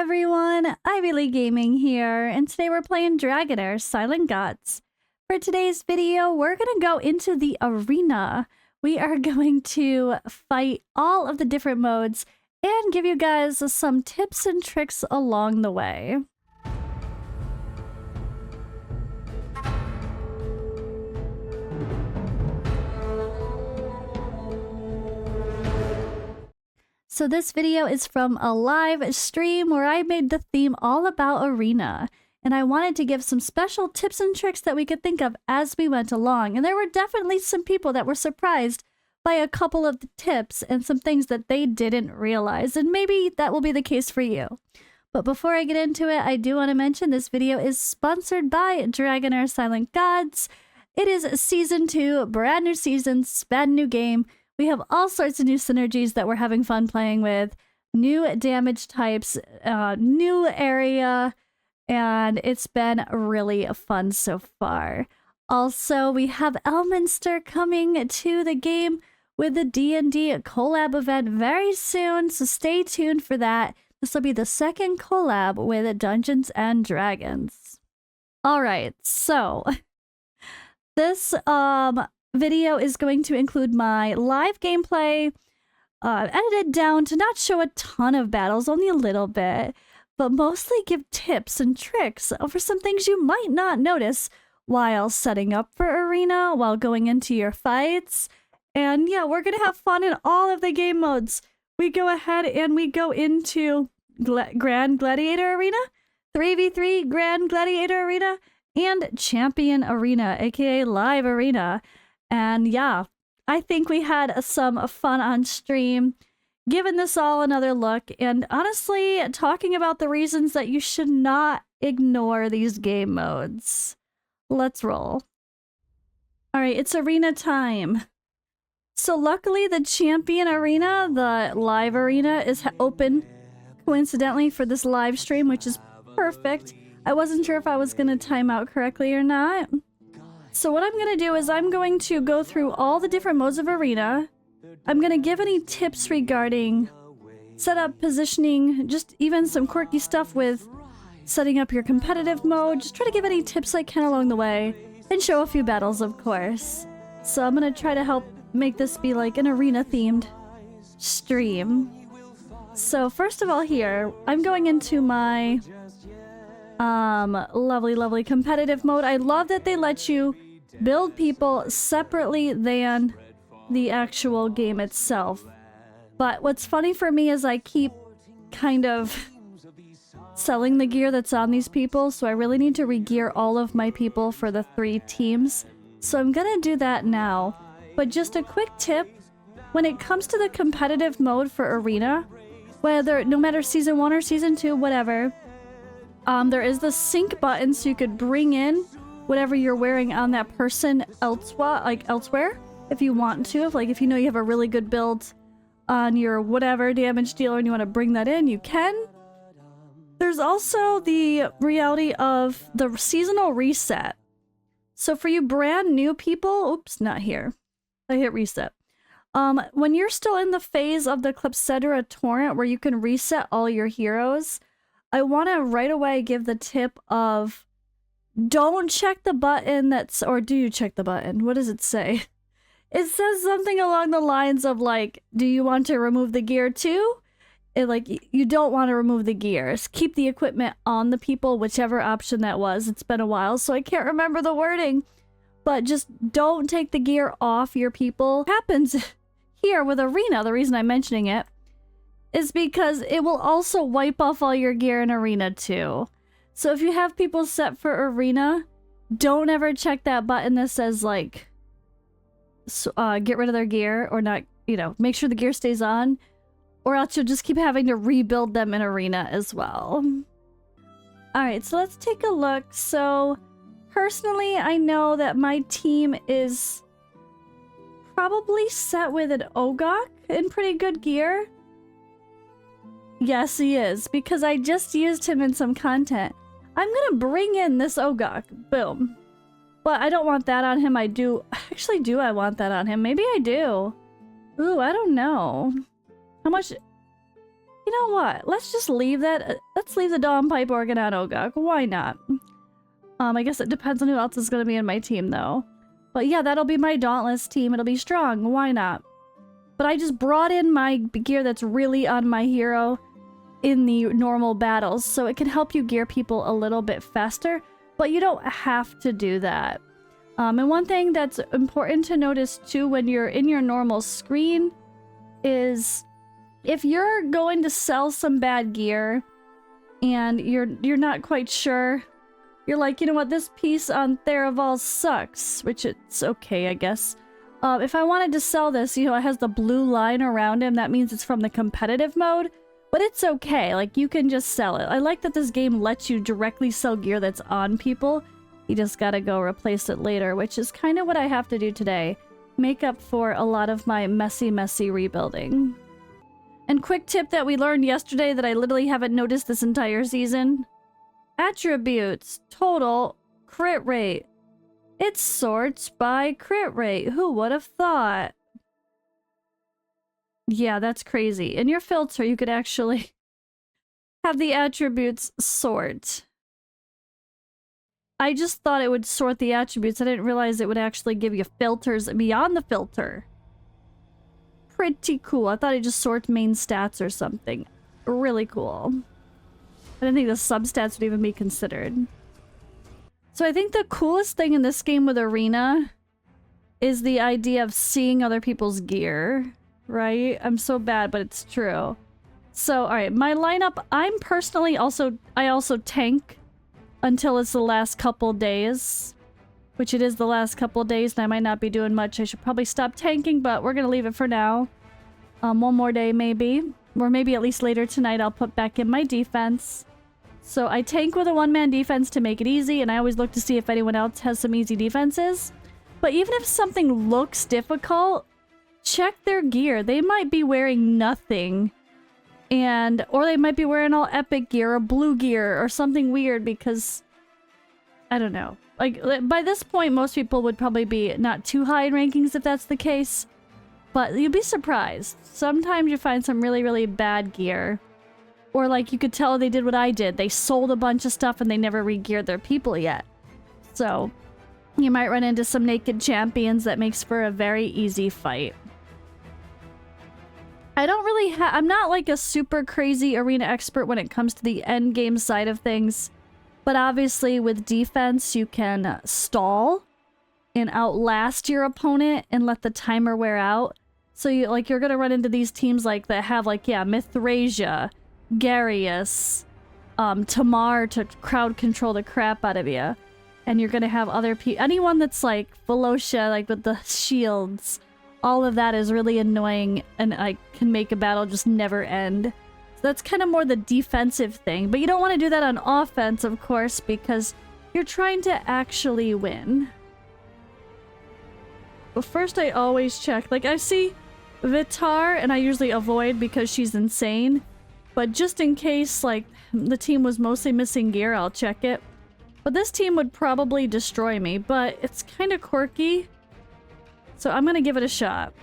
everyone, Ivy League Gaming here, and today we're playing Dragonheir Silent Gods. For today's video, we're going to go into the arena. We are going to fight all of the different modes and give you guys some tips and tricks along the way. So this video is from a live stream where I made the theme all about arena, and I wanted to give some special tips and tricks that we could think of as we went along. And there were definitely some people that were surprised by a couple of the tips and some things that they didn't realize, and maybe that will be the case for you. But before I get into it, I do want to mention this video is sponsored by Dragonheir Silent Gods. It is Season 2, brand new season, brand new game. We have all sorts of new synergies that we're having fun playing with, new damage types, new area, and it's been really fun so far. Also, we have Elminster coming to the game with the D&D collab event very soon, so stay tuned for that. This will be the second collab with Dungeons and Dragons. Alright, so this video is going to include my live gameplay, edited down to not show a ton of battles, only a little bit, but mostly give tips and tricks for some things you might not notice while setting up for arena, while going into your fights. And yeah, we're gonna have fun in all of the game modes. We go ahead and we go into Grand Gladiator Arena, 3v3 Grand Gladiator Arena, and Champion Arena, aka Live Arena. And yeah, I think we had some fun on stream, giving this all another look, and honestly, talking about the reasons that you should not ignore these game modes. Let's roll. Alright, it's arena time. So luckily, the Champion Arena, the live arena, is open coincidentally for this live stream, which is perfect. I wasn't sure if I was going to time out correctly or not. So what I'm going to do is I'm going to go through all the different modes of arena. I'm going to give any tips regarding setup, positioning, just even some quirky stuff with setting up your competitive mode. Just try to give any tips I can along the way and show a few battles, of course. So I'm going to try to help make this be like an arena themed stream. So first of all here, I'm going into my lovely competitive mode. I love that they let you build people separately than the actual game itself. But what's funny for me is I keep kind of selling the gear that's on these people, so I really need to re-gear all of my people for the 3 teams. So I'm gonna do that now. But just a quick tip, when it comes to the competitive mode for arena, no matter season 1 or season 2, whatever, there is the sync button, so you could bring in whatever you're wearing on that person elsewhere, if you want to. If you know you have a really good build on your whatever damage dealer and you want to bring that in, you can. There's also the reality of the seasonal reset. So for you brand new people, oops, not here. I hit reset. When you're still in the phase of the Clepsydra Torrent where you can reset all your heroes, I want to right away give the tip of don't check the button that's, or do you check the button? What does it say? It says something along the lines of do you want to remove the gear too? You don't want to remove the gears. Keep the equipment on the people, whichever option that was. It's been a while, so I can't remember the wording. But just don't take the gear off your people. What happens here with Arena, the reason I'm mentioning it, is because it will also wipe off all your gear in Arena too. So if you have people set for Arena, don't ever check that button that says get rid of their gear, or not, make sure the gear stays on, or else you'll just keep having to rebuild them in Arena as well. Alright, so let's take a look. So personally, I know that my team is probably set with an Ogok in pretty good gear. Yes, he is, because I just used him in some content. I'm gonna bring in this Ogok. Boom. But I don't want that on him. Actually, do I want that on him? Maybe I do. Ooh, I don't know. How much... know what? Let's just leave that. Let's leave the Dawn Pipe Organ on Oguk. Why not? I guess it depends on who else is going to be in my team, though. But yeah, that'll be my Dauntless team. It'll be strong. Why not? But I just brought in my gear that's really on my hero in the normal battles, so it can help you gear people a little bit faster, but you don't have to do that. And one thing that's important to notice too when you're in your normal screen is if you're going to sell some bad gear and you're not quite sure, you're like, you know what, this piece on Theraval sucks, which it's okay, I guess. If I wanted to sell this, you know, it has the blue line around him, that means it's from the competitive mode. But it's okay, like, you can just sell it. I like that this game lets you directly sell gear that's on people. You just gotta go replace it later, which is kind of what I have to do today. Make up for a lot of my messy rebuilding. And quick tip that we learned yesterday that I literally haven't noticed this entire season. Attributes. Total. Crit rate. It sorts by crit rate. Who would have thought? Yeah, that's crazy. In your filter, you could actually have the attributes sort. I just thought it would sort the attributes. I didn't realize it would actually give you filters beyond the filter. Pretty cool. I thought it just sorts main stats or something. Really cool. I didn't think the substats would even be considered. So I think the coolest thing in this game with Arena is the idea of seeing other people's gear. Right? I'm so bad, but it's true. So, alright, my lineup, I'm personally I also tank until it's the last couple days. Which it is the last couple days, and I might not be doing much. I should probably stop tanking, but we're gonna leave it for now. One more day, maybe. Or maybe at least later tonight I'll put back in my defense. So I tank with a one-man defense to make it easy, and I always look to see if anyone else has some easy defenses. But even if something looks difficult, check their gear. They might be wearing nothing. Or they might be wearing all epic gear or blue gear or something weird because... I don't know. Like, by this point, most people would probably be not too high in rankings if that's the case. But you'd be surprised. Sometimes you find some really bad gear. Or like, you could tell they did what I did. They sold a bunch of stuff and they never re-geared their people yet. So, you might run into some naked champions that makes for a very easy fight. I don't really I'm not like a super crazy arena expert when it comes to the end game side of things. But obviously with defense, you can stall and outlast your opponent and let the timer wear out. So you're gonna run into these teams like that have like, yeah, Mithrasia, Garius, Tamar to crowd control the crap out of you. And you're gonna have other people, anyone that's like Velocia, like with the shields. All of that is really annoying and I can make a battle just never end. So that's kind of more the defensive thing. But you don't want to do that on offense, of course, because you're trying to actually win. But first I always check. Like I see Vitar and I usually avoid because she's insane. But just in case like the team was mostly missing gear, I'll check it. But this team would probably destroy me, but it's kind of quirky. So I'm gonna give it a shot.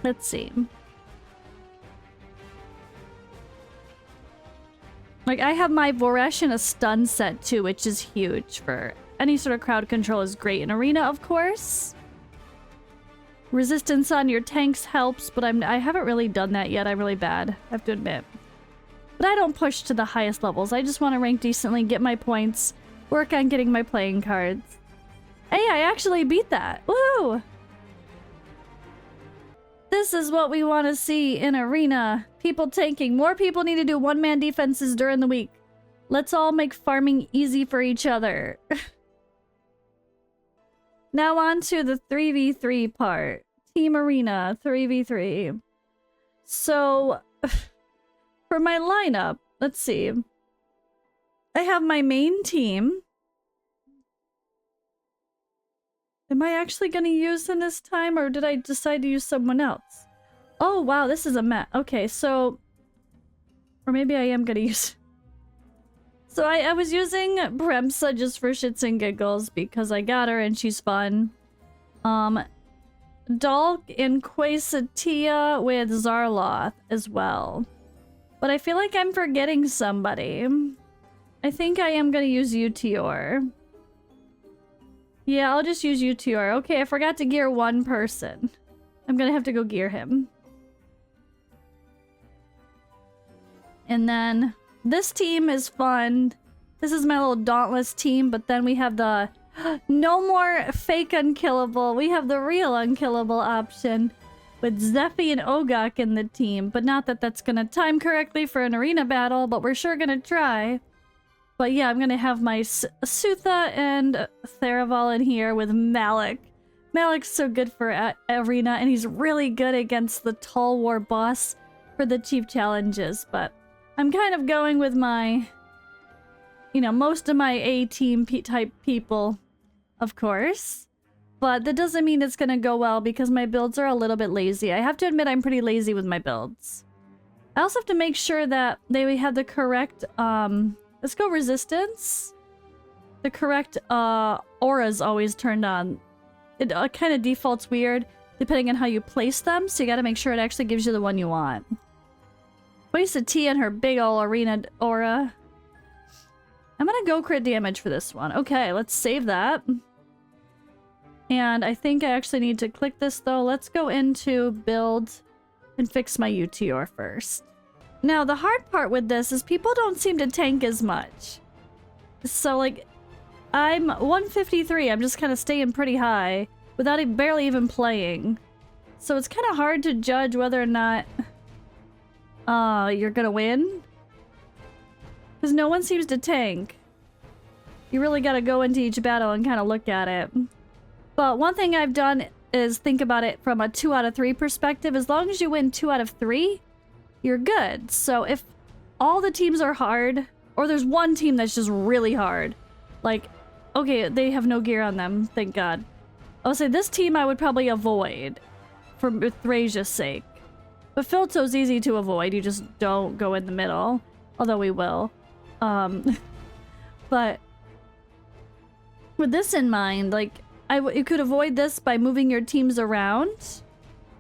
Let's see. Like, I have my Voresh in a stun set too, which is huge for any sort of crowd control is great in Arena, of course. Resistance on your tanks helps, but I haven't really done that yet. I'm really bad, I have to admit. But I don't push to the highest levels. I just want to rank decently, get my points, work on getting my playing cards. Hey, I actually beat that. Woo! This is what we want to see in Arena. People tanking. More people need to do one-man defenses during the week. Let's all make farming easy for each other. Now on to the 3v3 part. Team Arena 3v3. So, for my lineup, let's see. I have my main team. Am I actually going to use them this time, or did I decide to use someone else? Oh, wow, this is a map. Okay, so... Or maybe I am going to use... So I was using Bremsa just for shits and giggles because I got her and she's fun. Dalk and Quasatia with Zarloth as well. But I feel like I'm forgetting somebody. I think I am gonna use Utior. Yeah, I'll just use Utior. Okay, I forgot to gear one person. I'm gonna have to go gear him. And then this team is fun. This is my little dauntless team, but then we have the no more fake unkillable. We have the real unkillable option with Zephy and Ogok in the team. But not that that's gonna time correctly for an arena battle, but we're sure gonna try. But yeah, I'm gonna have my Sutha and Theraval in here with Malik. Malik's so good for arena, and he's really good against the Tall War boss for the chief challenges. But I'm kind of going with my, you know, most of my A-team type people, of course. But that doesn't mean it's gonna go well because my builds are a little bit lazy. I have to admit I'm pretty lazy with my builds. I also have to make sure that they have the correct, let's go resistance. The correct aura's always turned on. It kind of defaults weird depending on how you place them, so you gotta make sure it actually gives you the one you want. Wasted T and her big ol' arena aura. I'm gonna go crit damage for this one. Okay, let's save that. And I think I actually need to click this though. Let's go into build and fix my Utior first. Now, the hard part with this is people don't seem to tank as much. So, like, I'm 153. I'm just kind of staying pretty high without barely even playing. So it's kind of hard to judge whether or not you're gonna win. Because no one seems to tank. You really gotta go into each battle and kind of look at it. But one thing I've done is think about it from a 2 out of 3 perspective. As long as you win 2 out of 3, you're good. So if all the teams are hard, or there's one team that's just really hard, like, okay, they have no gear on them, thank God. I'll say this team I would probably avoid for Thrasia's sake. But Filto's easy to avoid, you just don't go in the middle. Although we will. But with this in mind, like, you could avoid this by moving your teams around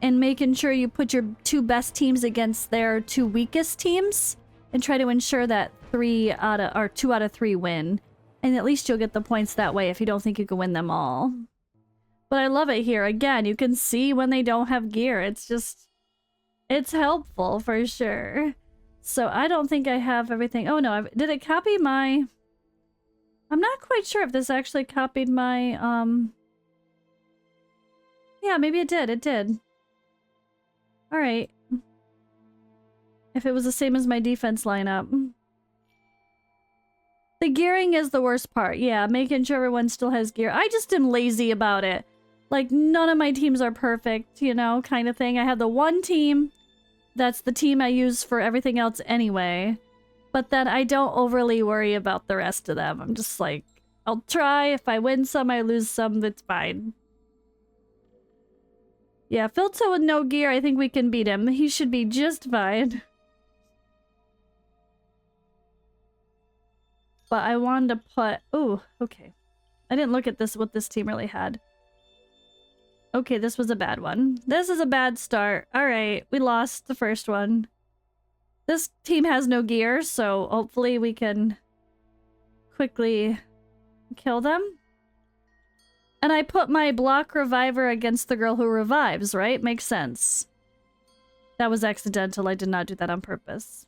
and making sure you put your 2 best teams against their 2 weakest teams and try to ensure that 2 out of 3 win. And at least you'll get the points that way if you don't think you can win them all. But I love it here. Again, you can see when they don't have gear. It's just, it's helpful for sure. So I don't think I have everything. Oh no, did it copy my... I'm not quite sure if this actually copied my, yeah, maybe it did. It did. Alright. If it was the same as my defense lineup. The gearing is the worst part. Yeah, making sure everyone still has gear. I just am lazy about it. Like, none of my teams are perfect, you know, kind of thing. I have the one team that's the team I use for everything else anyway. But then I don't overly worry about the rest of them. I'm just like, I'll try. If I win some, I lose some, that's fine. Yeah, Filto with no gear, I think we can beat him. He should be just fine. But I wanted to put... Ooh, okay. I didn't look at this, what this team really had. Okay, this was a bad one. This is a bad start. Alright, we lost the first one. This team has no gear, so hopefully we can quickly kill them. And I put my block reviver against the girl who revives, right? Makes sense. That was accidental. I did not do that on purpose.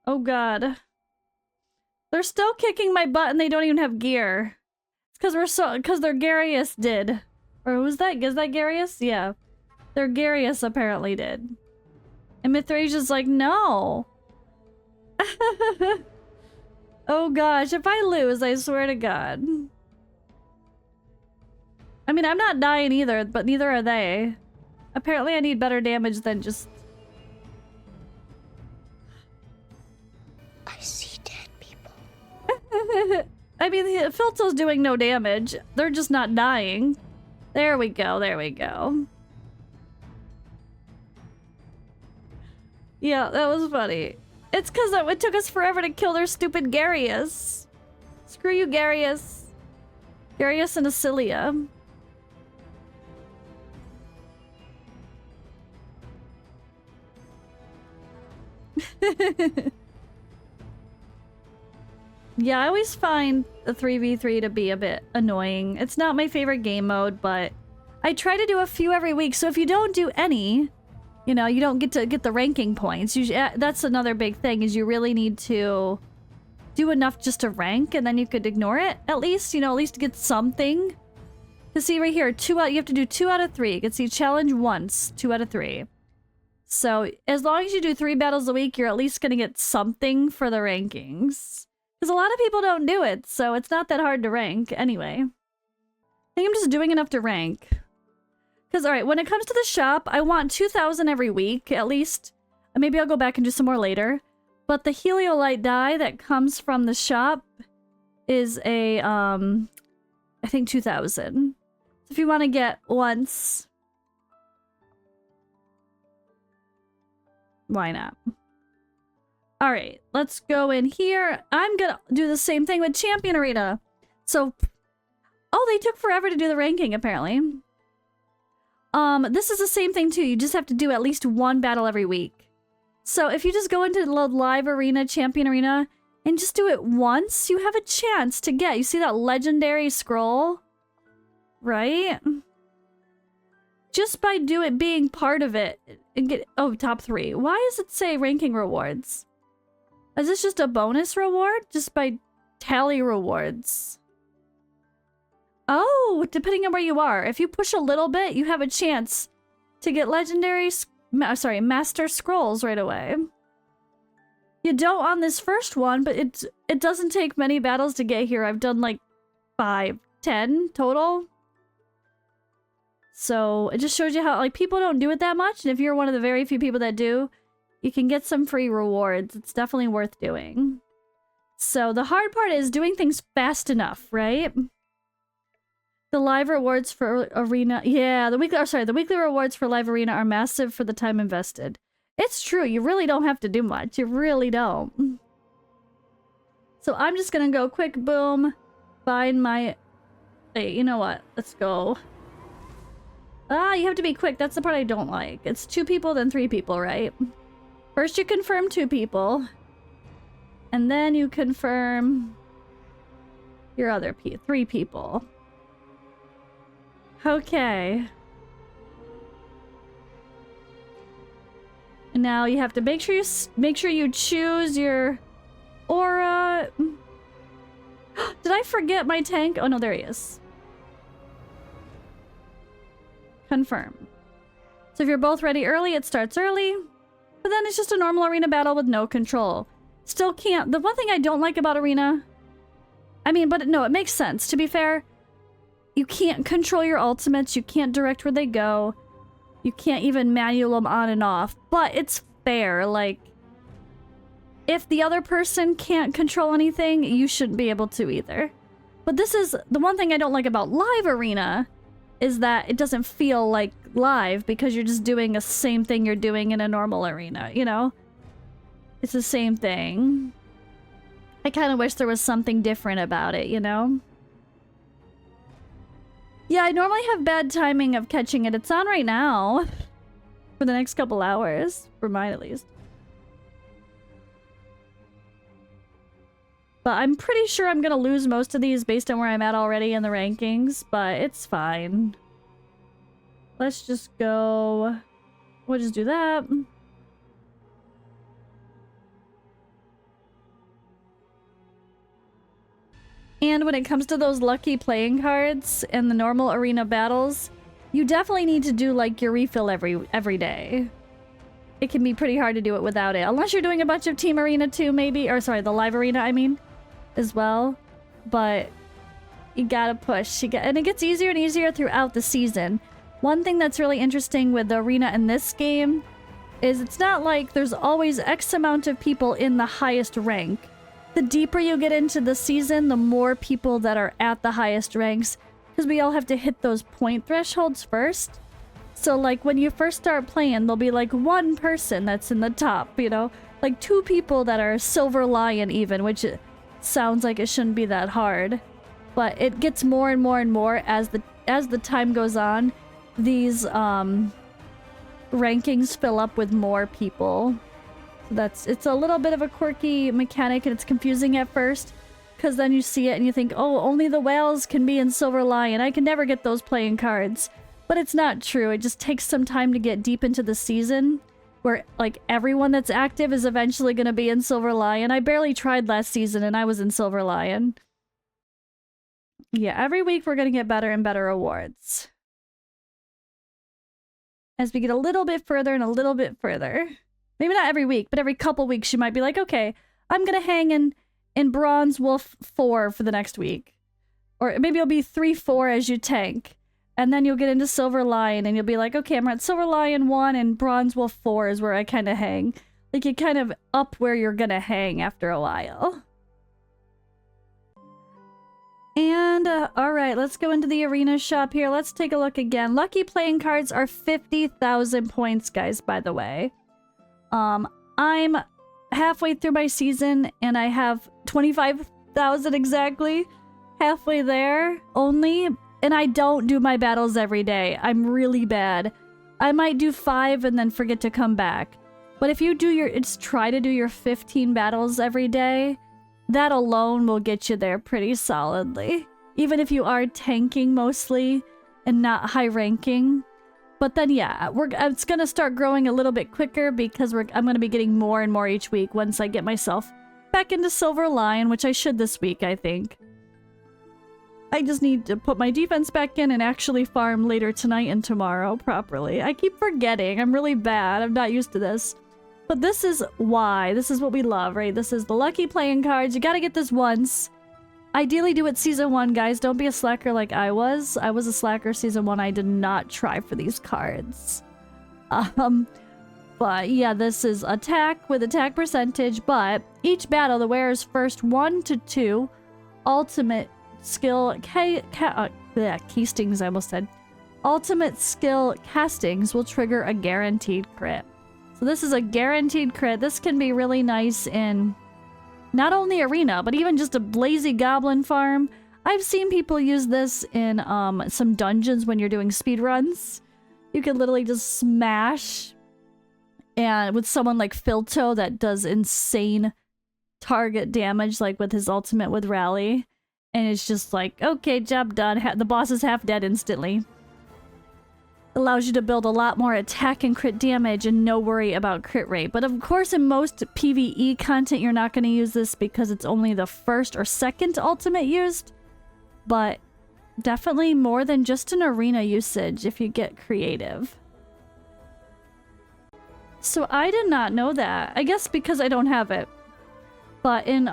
Oh god. They're still kicking my butt and they don't even have gear. It's because they're Garius did. Or who's that? Is that Garius? Yeah. Their Garius apparently did. And Mithrasia's like, no. Oh gosh, if I lose, I swear to God. I mean, I'm not dying either, but neither are they. Apparently I need better damage than just... I see dead people. I mean, Filto's doing no damage. They're just not dying. There we go, there we go. Yeah, that was funny. It's because it took us forever to kill their stupid Garius. Screw you, Garius. Garius and Acilia. Yeah, I always find the 3v3 to be a bit annoying. It's not my favorite game mode, but I try to do a few every week. So if you don't do any, you know, you don't get to get the ranking points. That's another big thing, is you really need to do enough just to rank, and then you could ignore it at least, you know, at least get something. Because see right here, you have to do 2 out of 3. You can see challenge once, 2 out of 3. So as long as you do 3 battles a week, you're at least going to get something for the rankings. Because a lot of people don't do it, so it's not that hard to rank anyway. I think I'm just doing enough to rank. Because, alright, when it comes to the shop, I want 2,000 every week, at least. Maybe I'll go back and do some more later. But the heliolite dye that comes from the shop is a, I think 2,000. So if you want to get once, why not? Alright, let's go in here. I'm gonna do the same thing with Champion Arena. So, oh, they took forever to do the ranking, apparently. This is the same thing too. You just have to do at least 1 battle every week. So if you just go into the live arena, Champion Arena, and just do it once, you have a chance to get, you see that legendary scroll? Right? Just by being part of it, and get, oh, top 3. Why does it say ranking rewards? Is this just a bonus reward? Just by tally rewards? Oh, depending on where you are. If you push a little bit, you have a chance to get legendary, master scrolls right away. You don't on this first one, but it doesn't take many battles to get here. I've done like 5, 10 total. So it just shows you how, like, people don't do it that much. And if you're one of the very few people that do, you can get some free rewards. It's definitely worth doing. So the hard part is doing things fast enough, right? The live rewards for Arena... Yeah, the weekly rewards for Live Arena are massive for the time invested. It's true, you really don't have to do much. You really don't. So I'm just gonna go quick, boom, find my... Hey, you know what? Let's go. Ah, you have to be quick. That's the part I don't like. It's 2 people, then 3 people, right? First you confirm 2 people. And then you confirm your other 3 people. Okay. And now you have to make sure you choose your aura. Did I forget my tank? Oh no, there he is. Confirm. So if you're both ready early, it starts early. But then it's just a normal arena battle with no control. Still can't. The one thing I don't like about arena, I mean, but no, it makes sense. To be fair, you can't control your ultimates. You can't direct where they go. You can't even manual them on and off. But it's fair. Like, if the other person can't control anything, you shouldn't be able to either. But this is the one thing I don't like about live arena, is that it doesn't feel like live because you're just doing the same thing you're doing in a normal arena, you know? It's the same thing. I kind of wish there was something different about it, you know? Yeah, I normally have bad timing of catching it. It's on right now. For the next couple hours. For mine, at least. But I'm pretty sure I'm gonna lose most of these based on where I'm at already in the rankings. But it's fine. Let's just go... We'll just do that. And when it comes to those lucky playing cards and the normal arena battles, you definitely need to do like your refill every day. It can be pretty hard to do it without it. Unless you're doing a bunch of Team Arena too, maybe. Or sorry, the live arena, I mean, as well. But you gotta push. And it gets easier and easier throughout the season. One thing that's really interesting with the arena in this game is it's not like there's always X amount of people in the highest rank. The deeper you get into the season, the more people that are at the highest ranks. Because we all have to hit those point thresholds first. So like when you first start playing, there'll be like 1 person that's in the top, you know? Like 2 people that are Silver Lion even, which sounds like it shouldn't be that hard. But it gets more and more and more as the time goes on. These rankings fill up with more people. So it's a little bit of a quirky mechanic, and it's confusing at first. Because then you see it and you think, oh, only the whales can be in Silver Lion. I can never get those playing cards. But it's not true. It just takes some time to get deep into the season, where like everyone that's active is eventually going to be in Silver Lion. I barely tried last season and I was in Silver Lion. Yeah, every week we're going to get better and better awards. As we get a little bit further and a little bit further. Maybe not every week, but every couple weeks you might be like, okay, I'm going to hang in Bronze Wolf 4 for the next week. Or maybe it'll be 3-4 as you tank. And then you'll get into Silver Lion and you'll be like, okay, I'm at Silver Lion 1 and Bronze Wolf 4 is where I kind of hang. Like you kind of up where you're going to hang after a while. And, alright, let's go into the arena shop here. Let's take a look again. Lucky playing cards are 50,000 points, guys, by the way. I'm halfway through my season, and I have 25,000 exactly. Halfway there, only. And I don't do my battles every day. I'm really bad. I might do 5 and then forget to come back. But if you do try to do your 15 battles every day, that alone will get you there pretty solidly. Even if you are tanking mostly and not high ranking. But then yeah, it's gonna start growing a little bit quicker because I'm gonna be getting more and more each week once I get myself back into Silver Lion, which I should this week, I think. I just need to put my defense back in and actually farm later tonight and tomorrow properly. I keep forgetting. I'm really bad. I'm not used to this. But this is why. This is what we love, right? This is the lucky playing cards. You gotta get this once. Ideally do it season 1, guys. Don't be a slacker like I was. I was a slacker season 1. I did not try for these cards. But yeah, this is attack with attack percentage, but each battle, the wearer's first 1 to 2 ultimate skill castings, I almost said. Ultimate skill castings will trigger a guaranteed crit. So this is a guaranteed crit. This can be really nice in not only arena, but even just a lazy goblin farm. I've seen people use this in some dungeons when you're doing speedruns. You can literally just smash, and with someone like Filto that does insane target damage, like with his ultimate with Rally. And it's just like, okay, job done. The boss is half dead instantly. Allows you to build a lot more attack and crit damage and no worry about crit rate. But of course, in most PvE content, you're not going to use this because it's only the first or second ultimate used. But definitely more than just an arena usage if you get creative. So I did not know that. I guess because I don't have it. But in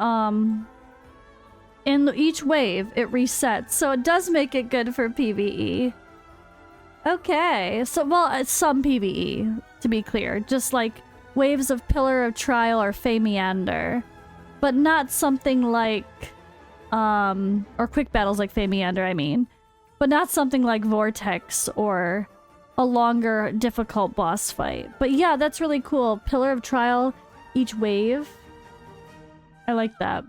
each wave, it resets. So it does make it good for PvE. Okay, so, well, it's some PvE, to be clear. Just like waves of Pillar of Trial or Fey Meander. But not something like, or quick battles like Fey Meander, I mean. But not something like Vortex or a longer, difficult boss fight. But yeah, that's really cool. Pillar of Trial, each wave. I like that.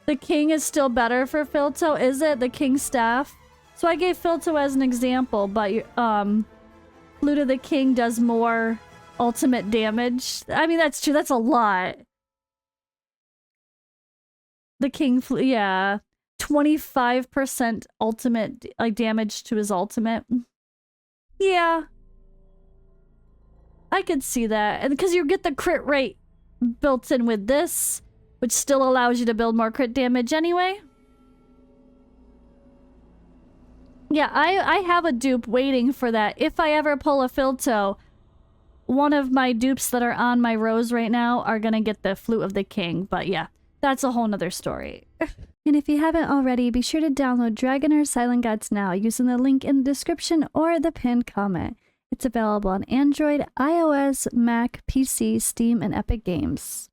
The king is still better for Filto, is it? The king staff? So I gave Filto as an example, but Flute of the King does more ultimate damage. I mean, that's true. That's a lot. The king, yeah. 25% ultimate, like, damage to his ultimate. Yeah. I could see that. And because you get the crit rate built in with this, which still allows you to build more crit damage anyway. Yeah, I have a dupe waiting for that. If I ever pull a Filto, one of my dupes that are on my rows right now are gonna get the Flute of the King. But yeah, that's a whole nother story. And if you haven't already, be sure to download Dragonheir Silent Guides now using the link in the description or the pinned comment. It's available on Android, iOS, Mac, PC, Steam, and Epic Games.